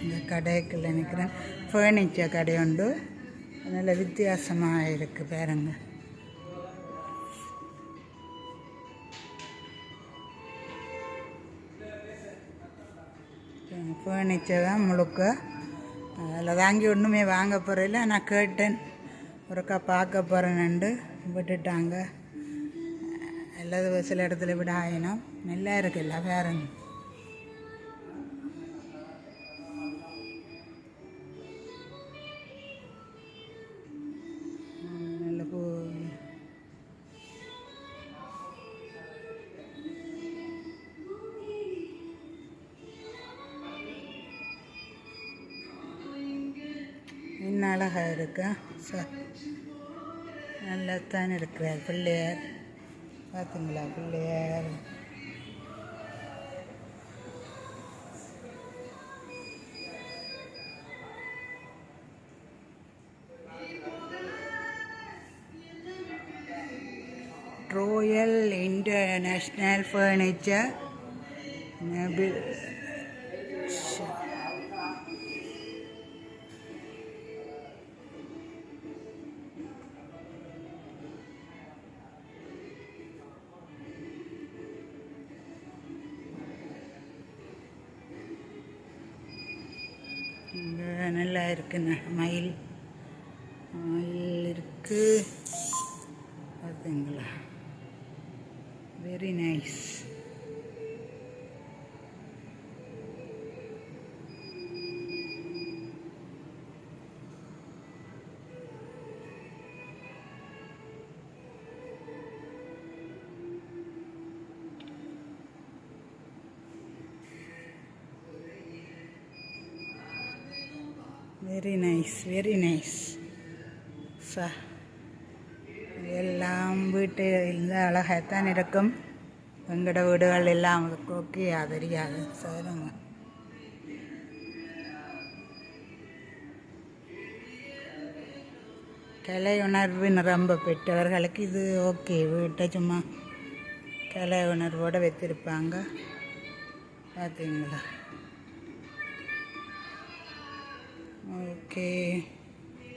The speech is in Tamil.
இந்த கடைக்குள்ள நிற்கிறேன். ஃபர்னிச்சர் கடை உண்டு, நல்ல வித்தியாசமாக இருக்குது பாருங்க. ஃபர்னிச்சர் தான் முழுக்க. அதில் வாங்கி ஒன்றுமே வாங்க போகிறதில்ல. நான் கேட்டேன், ஒருக்கா பார்க்க போகிறேன்னு விட்டுட்டாங்க. எல்லாது சில இடத்துல விட ஆயினும் நல்லா இருக்குல்ல பாருங்க. நல்ல பூ இன்னும் அழகாக இருக்கா சார். நல்லா தான் இருக்கிறார் பிள்ளையார். பார்த்தீங்களா பிள்ளையார்? ராயல் இன்டர்நேஷ்னல் ஃபர்னிச்சர் நல்லா இருக்குண்ணா. மயில் இருக்கு பார்த்தீங்களா? Very nice. Very nice, very nice. எல்லாம் வீட்டு இந்த அழகாகத்தான் இருக்கும். எங்களோட வீடுகள் எல்லாம் ஓகே தெரியாது சொல்லுங்க. கலை உணர்வு நிரம்ப பெற்றவர்களுக்கு இது ஓகே. வீட்டை சும்மா கலை உணர்வோடு வைத்திருப்பாங்க. பார்த்தீங்களா? ஓகே.